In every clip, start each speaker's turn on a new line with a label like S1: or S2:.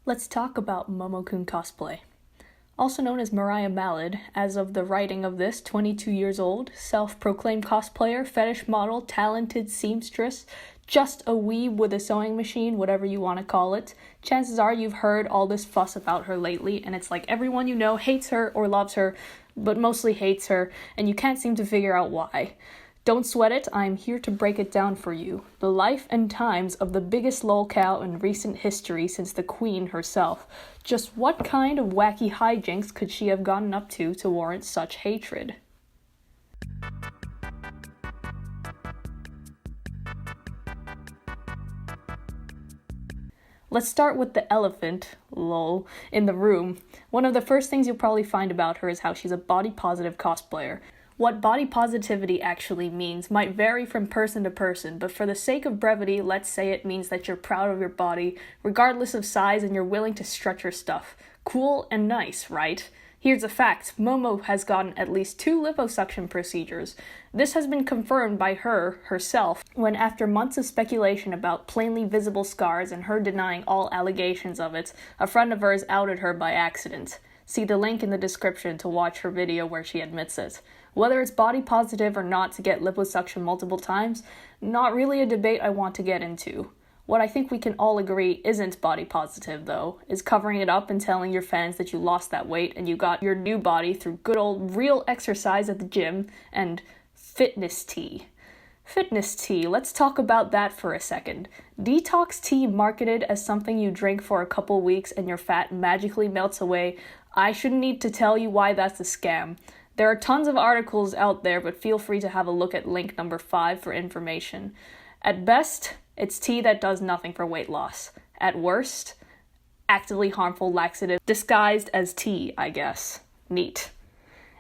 S1: Let's talk about momokun cosplay. Also known as Mariah Mallard, as of the writing of this, 22 years old, self-proclaimed cosplayer, fetish model, talented seamstress, just a weeb with a sewing machine, whatever you want to call it. Chances are you've heard all this fuss about her lately, and it's like everyone you know hates her or loves her, but mostly hates her, and you can't seem to figure out why. Don't sweat it, I'm here to break it down for you. The life and times of the biggest lolcow in recent history since the Queen herself. Just what kind of wacky hijinks could she have gotten up to warrant such hatred? Let's start with the elephant, lol, in the room. One of the first things you'll probably find about her is how she's a body-positive cosplayer. What body positivity actually means might vary from person to person, but for the sake of brevity, let's say it means that you're proud of your body, regardless of size, and you're willing to stretch your stuff. Cool and nice, right? Here's a fact, Momo has gotten at least 2 liposuction procedures. This has been confirmed by her herself, when after months of speculation about plainly visible scars and her denying all allegations of it, a friend of hers outed her by accident. See the link in the description to watch her video where she admits it. Whether it's body positive or not to get liposuction multiple times, not really a debate I want to get into. What I think we can all agree isn't body positive, though, is covering it up and telling your fans that you lost that weight and you got your new body through good old real exercise at the gym and fitness tea. Fitness tea, let's talk about that for a second. Detox tea marketed as something you drink for a couple weeks and your fat magically melts away. I shouldn't need to tell you why that's a scam. There are tons of articles out there, but feel free to have a look at link number 5 for information. At best, it's tea that does nothing for weight loss. At worst, actively harmful laxative disguised as tea, I guess. Neat.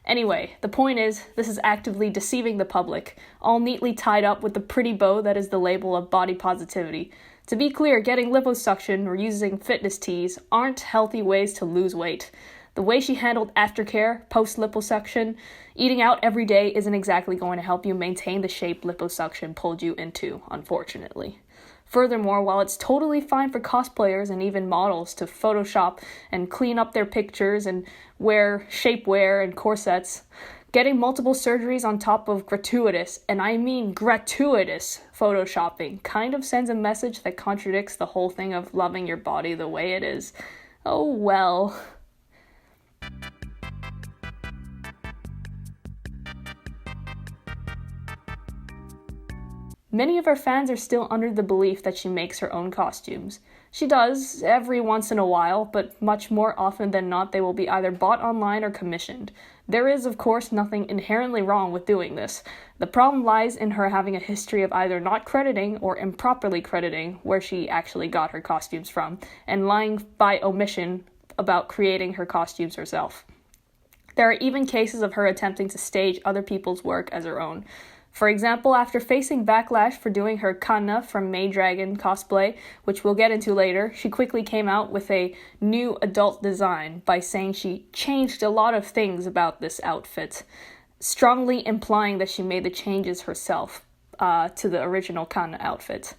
S1: Anyway, the point is, this is actively deceiving the public, all neatly tied up with the pretty bow that is the label of body positivity. To be clear, getting liposuction or using fitness teas aren't healthy ways to lose weight. The way she handled aftercare, post-liposuction, eating out every day isn't exactly going to help you maintain the shape liposuction pulled you into, unfortunately. Furthermore, while it's totally fine for cosplayers and even models to Photoshop and clean up their pictures and wear shapewear and corsets, getting multiple surgeries on top of gratuitous, and I mean gratuitous, Photoshopping kind of sends a message that contradicts the whole thing of loving your body the way it is. Oh well. Many of her fans are still under the belief that she makes her own costumes. She does, every once in a while, but much more often than not they will be either bought online or commissioned. There is, of course, nothing inherently wrong with doing this. The problem lies in her having a history of either not crediting or improperly crediting where she actually got her costumes from, and lying by omission about creating her costumes herself. There are even cases of her attempting to stage other people's work as her own. For example, after facing backlash for doing her Kanna from May Dragon cosplay, which we'll get into later, she quickly came out with a new adult design by saying she changed a lot of things about this outfit, strongly implying that she made the changes herself to the original Kanna outfit.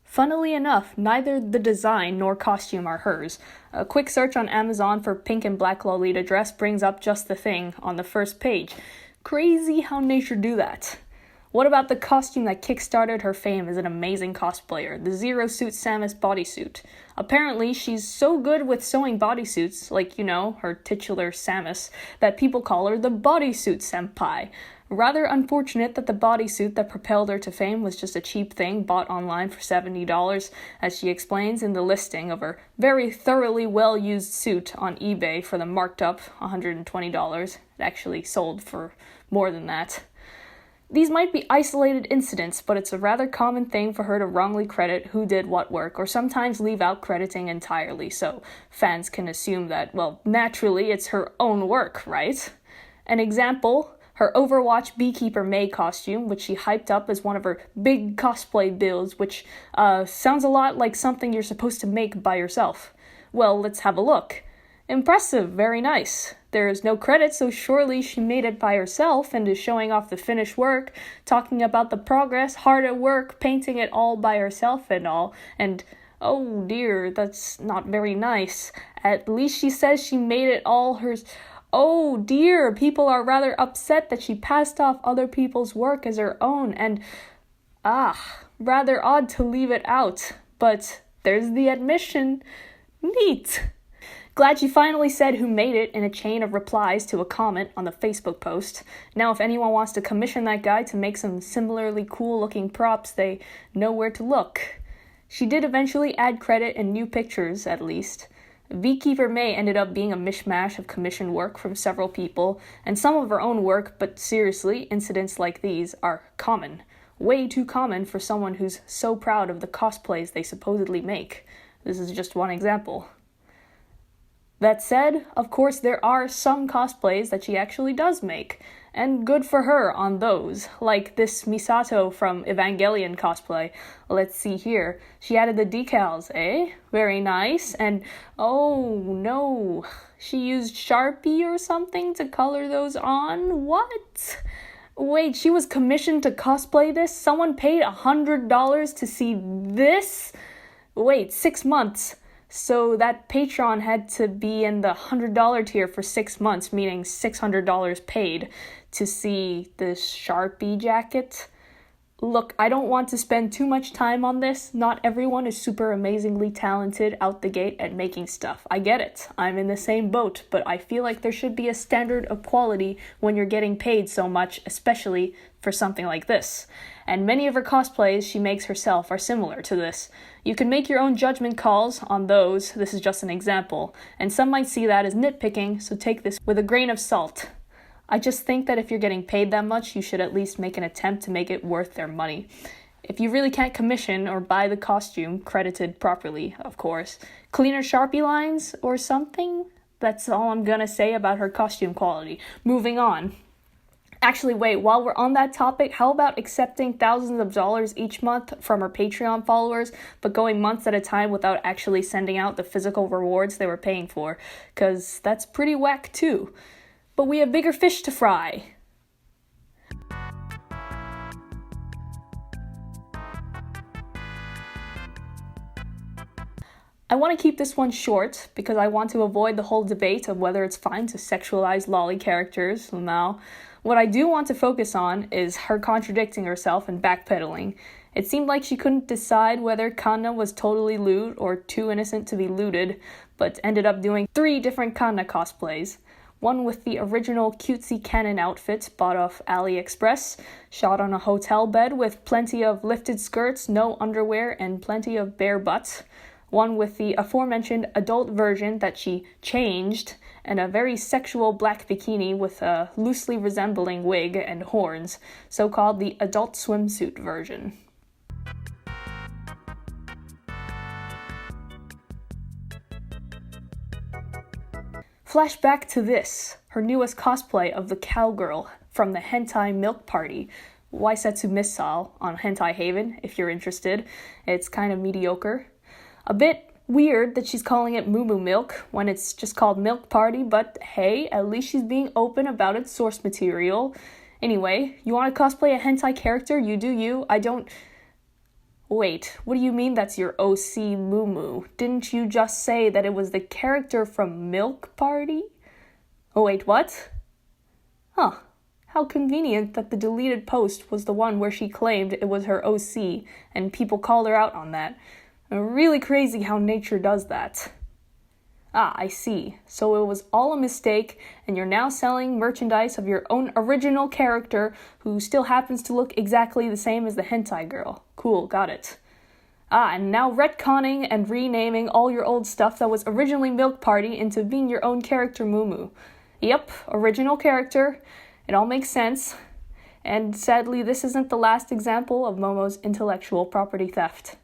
S1: Funnily enough, neither the design nor costume are hers. A quick search on Amazon for pink and black Lolita dress brings up just the thing on the first page. Crazy how nature do that. What about the costume that kickstarted her fame as an amazing cosplayer, the Zero Suit Samus bodysuit? Apparently, she's so good with sewing bodysuits, like, you know, her titular Samus, that people call her the bodysuit senpai. Rather unfortunate that the bodysuit that propelled her to fame was just a cheap thing bought online for $70, as she explains in the listing of her very thoroughly well-used suit on eBay for the marked up $120. It actually sold for more than that. These might be isolated incidents, but it's a rather common thing for her to wrongly credit who did what work, or sometimes leave out crediting entirely, so fans can assume that, well, naturally it's her own work, right? An example, her Overwatch Beekeeper May costume, which she hyped up as one of her big cosplay builds, which sounds a lot like something you're supposed to make by yourself. Well, let's have a look. Impressive, very nice. There's no credit, so surely she made it by herself and is showing off the finished work, talking about the progress, hard at work, painting it all by herself and all, and oh dear, that's not very nice. At least she says she made it all hers. Oh dear, people are rather upset that she passed off other people's work as her own, and rather odd to leave it out. But there's the admission. Neat. Glad she finally said who made it in a chain of replies to a comment on the Facebook post. Now if anyone wants to commission that guy to make some similarly cool-looking props, they know where to look. She did eventually add credit in new pictures, at least. Beekeeper May ended up being a mishmash of commissioned work from several people, and some of her own work, but seriously, incidents like these are common. Way too common for someone who's so proud of the cosplays they supposedly make. This is just one example. That said, of course there are some cosplays that she actually does make, and good for her on those, like this Misato from Evangelion cosplay. Let's see here. She added the decals, eh? Very nice. And oh no, she used Sharpie or something to color those on? What? Wait, she was commissioned to cosplay this? Someone paid $100 to see this? Wait, 6 months. So that Patreon had to be in the $100 tier for 6 months, meaning $600 paid to see this Sharpie jacket. Look, I don't want to spend too much time on this. Not everyone is super amazingly talented out the gate at making stuff. I get it. I'm in the same boat, but I feel like there should be a standard of quality when you're getting paid so much, especially for something like this. And many of her cosplays she makes herself are similar to this. You can make your own judgment calls on those, this is just an example, and some might see that as nitpicking, so take this with a grain of salt. I just think that if you're getting paid that much, you should at least make an attempt to make it worth their money. If you really can't commission or buy the costume, credited properly, of course, cleaner Sharpie lines or something? That's all I'm gonna say about her costume quality. Moving on. Actually, wait, while we're on that topic, how about accepting thousands of dollars each month from her Patreon followers, but going months at a time without actually sending out the physical rewards they were paying for? 'Cause that's pretty whack too. But we have bigger fish to fry. I want to keep this one short because I want to avoid the whole debate of whether it's fine to sexualize lolly characters. Now, what I do want to focus on is her contradicting herself and backpedaling. It seemed like she couldn't decide whether Kanna was totally lewd or too innocent to be looted, but ended up doing 3 different Kanna cosplays. One with the original cutesy canon outfit bought off AliExpress, shot on a hotel bed with plenty of lifted skirts, no underwear, and plenty of bare butts. One with the aforementioned adult version that she changed, and a very sexual black bikini with a loosely resembling wig and horns, so-called the adult swimsuit version. Flashback to this, her newest cosplay of the cowgirl from the Hentai Milk Party, Waisetsu Missal on Hentai Haven, if you're interested. It's kind of mediocre. A bit weird that she's calling it Moo Moo Milk when it's just called Milk Party, but hey, at least she's being open about its source material. Anyway, you want to cosplay a hentai character? You do you. I don't... Wait, what do you mean that's your OC Moo Moo? Didn't you just say that it was the character from Milk Party? Oh wait, what? Huh. How convenient that the deleted post was the one where she claimed it was her OC, and people called her out on that. Really crazy how nature does that. I see. So it was all a mistake, and you're now selling merchandise of your own original character who still happens to look exactly the same as the hentai girl. Cool, got it. And now retconning and renaming all your old stuff that was originally Milk Party into being your own character Moo Moo. Yep, original character. It all makes sense. And sadly, this isn't the last example of Momo's intellectual property theft.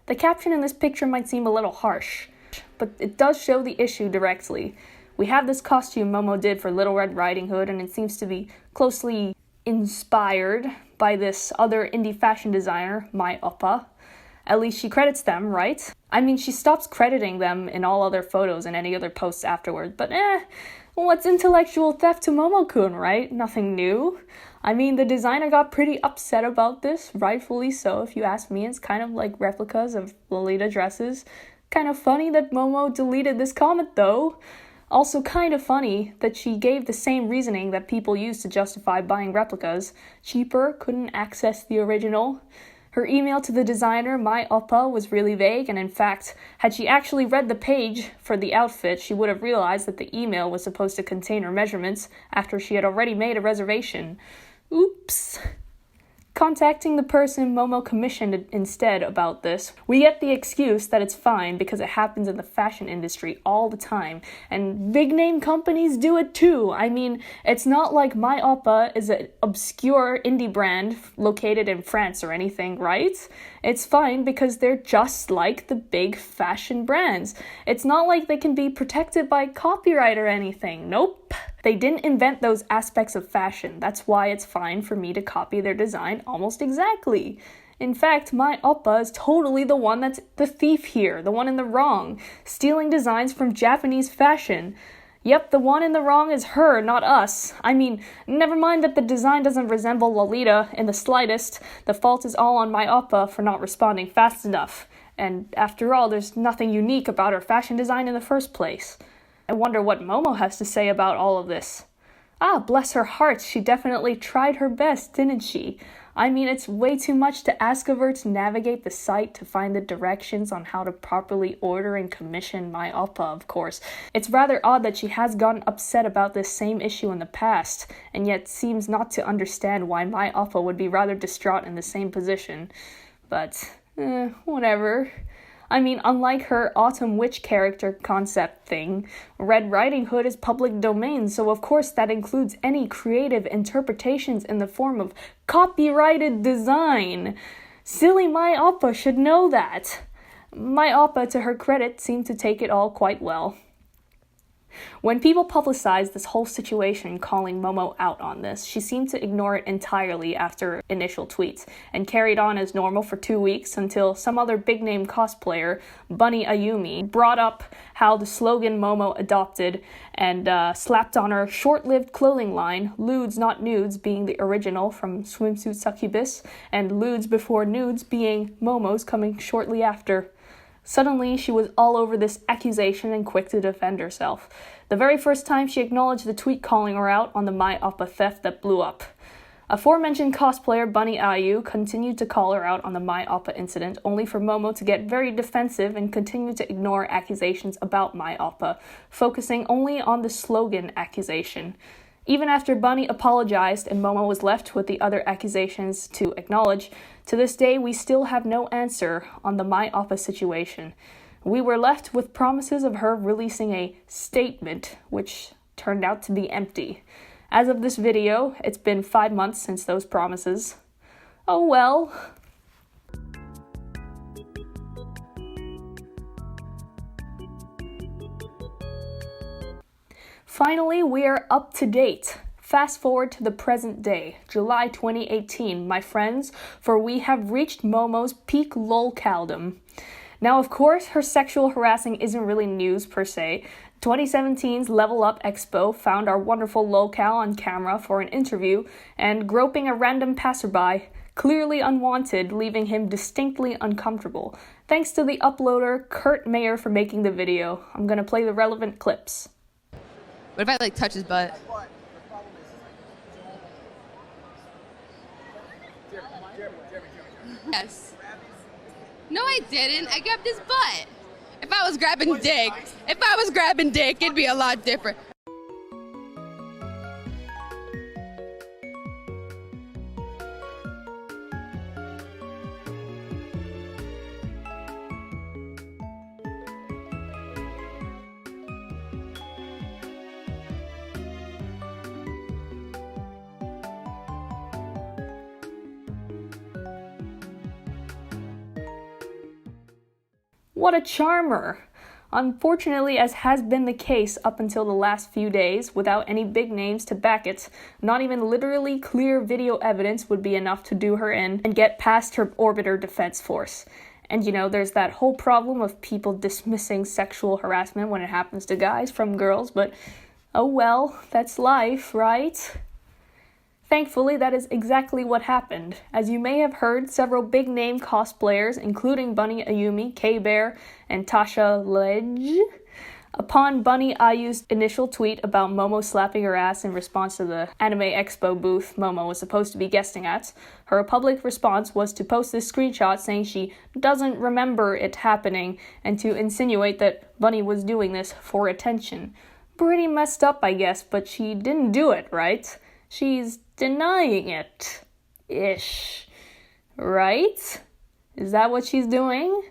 S1: The caption in this picture might seem a little harsh, but it does show the issue directly. We have this costume Momo did for Little Red Riding Hood, and it seems to be closely inspired by this other indie fashion designer, my oppa. At least she credits them, right? I mean, she stops crediting them in all other photos and any other posts afterward, but what's intellectual theft to momokun, right? Nothing new. I mean, the designer got pretty upset about this, rightfully so, if you ask me. It's kind of like replicas of Lolita dresses. Kind of funny that Momo deleted this comment, though. Also kind of funny that she gave the same reasoning that people use to justify buying replicas. Cheaper, couldn't access the original. Her email to the designer, my oppa, was really vague, and in fact, had she actually read the page for the outfit, she would have realized that the email was supposed to contain her measurements after she had already made a reservation. Oops. Contacting the person Momo commissioned instead about this, we get the excuse that it's fine because it happens in the fashion industry all the time, and big name companies do it too. I mean, it's not like My Oppa is an obscure indie brand located in France or anything, right? It's fine because they're just like the big fashion brands. It's not like they can be protected by copyright or anything. Nope. They didn't invent those aspects of fashion. That's why it's fine for me to copy their design almost exactly. In fact, my oppa is totally the one that's the thief here, the one in the wrong, stealing designs from Japanese fashion. Yep, the one in the wrong is her, not us. I mean, never mind that the design doesn't resemble Lolita in the slightest. The fault is all on my oppa for not responding fast enough. And after all, there's nothing unique about her fashion design in the first place. I wonder what Momo has to say about all of this. Ah, bless her heart, she definitely tried her best, didn't she? I mean, it's way too much to ask of her to navigate the site to find the directions on how to properly order and commission my oppa, of course. It's rather odd that she has gotten upset about this same issue in the past, and yet seems not to understand why my oppa would be rather distraught in the same position. But, whatever. I mean, unlike her Autumn Witch character concept thing, Red Riding Hood is public domain, so of course that includes any creative interpretations in the form of copyrighted design. Silly My Oppa should know that. My Oppa, to her credit, seemed to take it all quite well. When people publicized this whole situation calling Momo out on this, she seemed to ignore it entirely after initial tweets, and carried on as normal for 2 weeks until some other big-name cosplayer, Bunny Ayumi, brought up how the slogan Momo adopted and slapped on her short-lived clothing line, Lewds Not Nudes being the original from Swimsuit Succubus, and Lewds Before Nudes being Momo's coming shortly after. Suddenly, she was all over this accusation and quick to defend herself. The very first time she acknowledged the tweet calling her out on the My Oppa theft that blew up. Aforementioned cosplayer Bunny Ayu continued to call her out on the My Oppa incident, only for Momo to get very defensive and continue to ignore accusations about My Oppa, focusing only on the slogan accusation. Even after Bunny apologized and Momo was left with the other accusations to acknowledge, to this day we still have no answer on the My Oppa situation. We were left with promises of her releasing a statement, which turned out to be empty. As of this video, it's been 5 months since those promises. Oh well. Finally, we are up to date. Fast forward to the present day, July 2018, my friends, for we have reached Momo's peak lolcowdom. Now, of course, her sexual harassing isn't really news per se. 2017's Level Up Expo found our wonderful lolcow on camera for an interview and groping a random passerby, clearly unwanted, leaving him distinctly uncomfortable. Thanks to the uploader, Kurt Mayer, for making the video. I'm gonna play the relevant clips.
S2: What if I touch his butt? Yes. No, I didn't. I grabbed his butt. If I was grabbing dick, it'd be a lot different.
S1: What a charmer! Unfortunately, as has been the case up until the last few days, without any big names to back it, not even literally clear video evidence would be enough to do her in and get past her orbiter defense force. And there's that whole problem of people dismissing sexual harassment when it happens to guys from girls, but oh well, that's life, right? Thankfully, that is exactly what happened. As you may have heard, several big-name cosplayers, including Bunny Ayumi, K-Bear, and Tasha Ledge, upon Bunny Ayu's initial tweet about Momo slapping her ass in response to the Anime Expo booth Momo was supposed to be guesting at, her public response was to post this screenshot saying she doesn't remember it happening and to insinuate that Bunny was doing this for attention. Pretty messed up, I guess, but she didn't do it, right? She's denying it. Ish. Right? Is that what she's doing?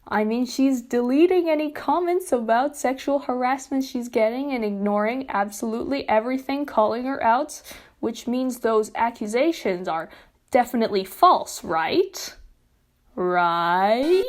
S1: I mean, she's deleting any comments about sexual harassment she's getting and ignoring absolutely everything calling her out, which means those accusations are definitely false, right? Right?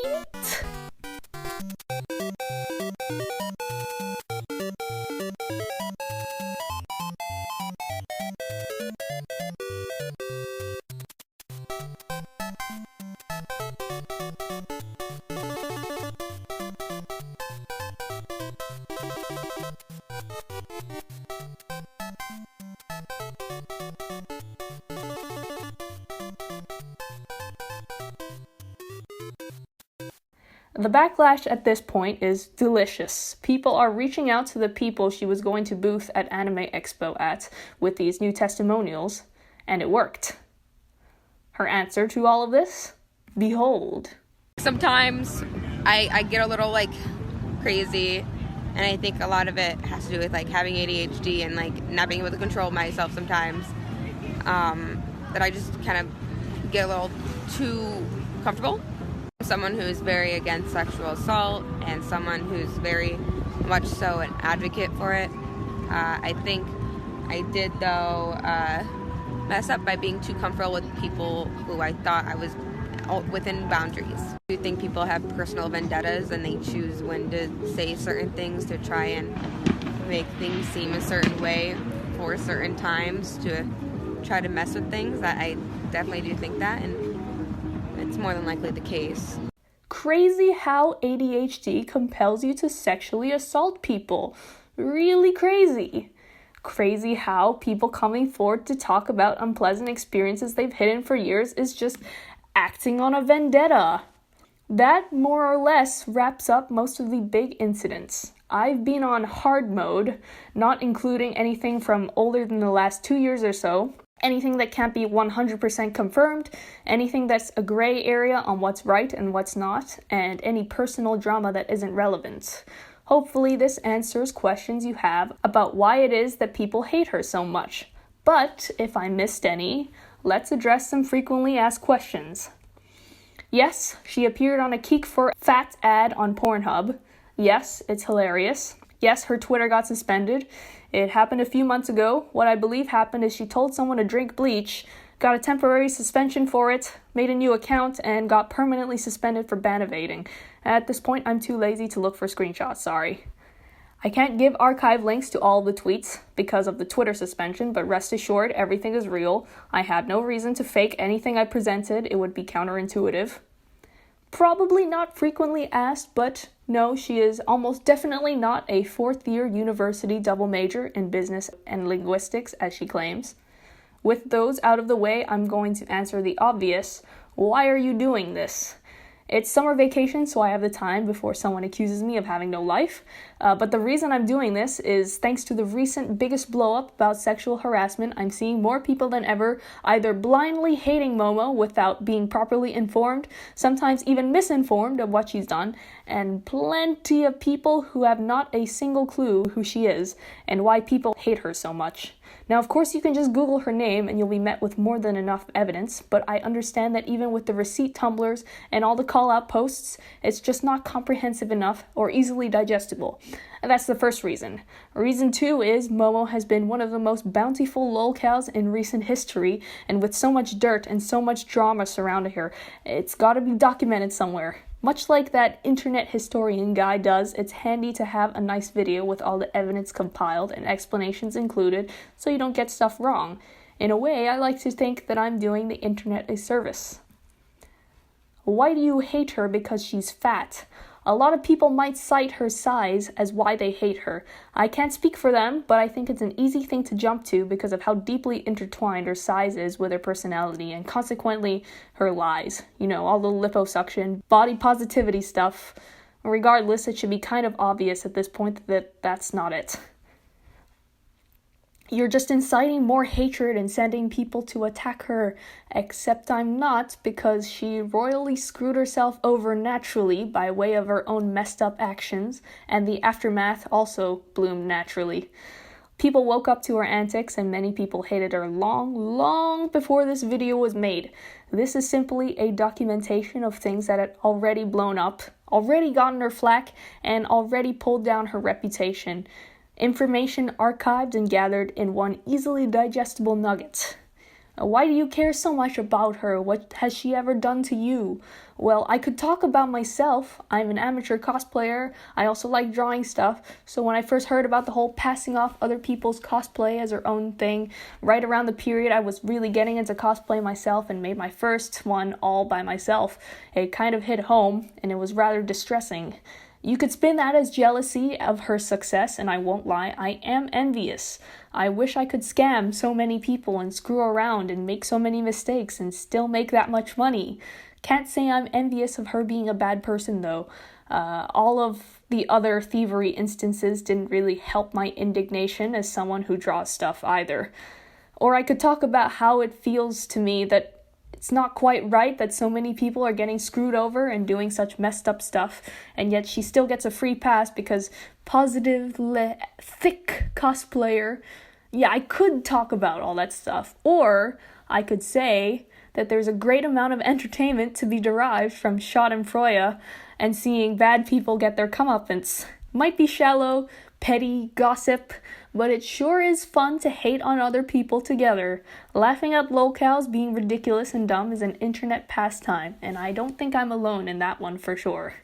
S1: The backlash at this point is delicious. People are reaching out to the people she was going to booth at Anime Expo at with these new testimonials, and it worked. Her answer to all of this? Behold.
S2: Sometimes I get a little crazy, and I think a lot of it has to do with having ADHD and not being able to control myself sometimes. That I just kind of get a little too comfortable. Someone who's very against sexual assault and someone who's very much so an advocate for it. I think I did, though, mess up by being too comfortable with people who I thought I was within boundaries. I do think people have personal vendettas and they choose when to say certain things to try and make things seem a certain way for certain times to try to mess with things. That I definitely do think that, and it's more than likely the case.
S1: Crazy how ADHD compels you to sexually assault people. Really crazy. Crazy how people coming forward to talk about unpleasant experiences they've hidden for years is just acting on a vendetta. That more or less wraps up most of the big incidents. I've been on hard mode, not including anything from older than the last 2 years or so, anything that can't be 100% confirmed, anything that's a gray area on what's right and what's not, and any personal drama that isn't relevant. Hopefully this answers questions you have about why it is that people hate her so much. But if I missed any, let's address some frequently asked questions. Yes, she appeared on a Keek for Fat ad on Pornhub. Yes, it's hilarious. Yes, her Twitter got suspended. It happened a few months ago. What I believe happened is she told someone to drink bleach, got a temporary suspension for it, made a new account, and got permanently suspended for ban evading. At this point, I'm too lazy to look for screenshots, sorry. I can't give archive links to all the tweets because of the Twitter suspension, but rest assured, everything is real. I had no reason to fake anything I presented. It would be counterintuitive. Probably not frequently asked, but no, she is almost definitely not a fourth-year university double major in business and linguistics, as she claims. With those out of the way, I'm going to answer the obvious. Why are you doing this? It's summer vacation, so I have the time before someone accuses me of having no life. But the reason I'm doing this is thanks to the recent biggest blow-up about sexual harassment. I'm seeing more people than ever either blindly hating Momo without being properly informed, sometimes even misinformed of what she's done, and plenty of people who have not a single clue who she is and why people hate her so much. Now, of course, you can just Google her name and you'll be met with more than enough evidence, but I understand that even with the receipt tumblers and all the call-out posts, it's just not comprehensive enough or easily digestible. And that's the first reason. Reason 2 is Momo has been one of the most bountiful lolcows in recent history, and with so much dirt and so much drama surrounding her, it's gotta be documented somewhere. Much like that internet historian guy does, it's handy to have a nice video with all the evidence compiled and explanations included so you don't get stuff wrong. In a way, I like to think that I'm doing the internet a service. Why do you hate her because she's fat? A lot of people might cite her size as why they hate her. I can't speak for them, but I think it's an easy thing to jump to because of how deeply intertwined her size is with her personality and consequently her lies. You know, all the liposuction, body positivity stuff. Regardless, it should be kind of obvious at this point that that's not it. You're just inciting more hatred and sending people to attack her, except I'm not, because she royally screwed herself over naturally by way of her own messed up actions, and the aftermath also bloomed naturally. People woke up to her antics, and many people hated her long before this video was made. This is simply a documentation of things that had already blown up, already gotten her flack, and already pulled down her reputation. Information archived and gathered in one easily digestible nugget. Why do you care so much about her? What has she ever done to you? Well, I could talk about myself. I'm an amateur cosplayer. I also like drawing stuff. So when I first heard about the whole passing off other people's cosplay as her own thing, right around the period I was really getting into cosplay myself and made my first one all by myself, it kind of hit home and it was rather distressing. You could spin that as jealousy of her success, and I won't lie, I am envious. I wish I could scam so many people and screw around and make so many mistakes and still make that much money. Can't say I'm envious of her being a bad person, though. All of the other thievery instances didn't really help my indignation as someone who draws stuff either. Or I could talk about how it feels to me that it's not quite right that so many people are getting screwed over and doing such messed up stuff, and yet she still gets a free pass because thick cosplayer. Yeah, I could talk about all that stuff. Or I could say that there's a great amount of entertainment to be derived from schadenfreude and seeing bad people get their comeuppance. Might be shallow, petty gossip, but it sure is fun to hate on other people together. Laughing at lolcows being ridiculous and dumb is an internet pastime, and I don't think I'm alone in that one for sure.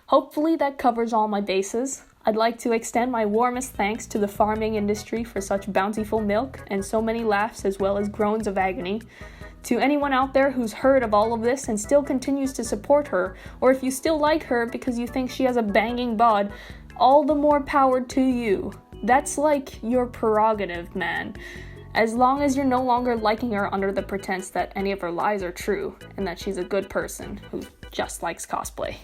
S1: Hopefully that covers all my bases. I'd like to extend my warmest thanks to the farming industry for such bountiful milk and so many laughs as well as groans of agony. To anyone out there who's heard of all of this and still continues to support her, or if you still like her because you think she has a banging bod, all the more power to you. That's like your prerogative, man. As long as you're no longer liking her under the pretense that any of her lies are true and that she's a good person who just likes cosplay.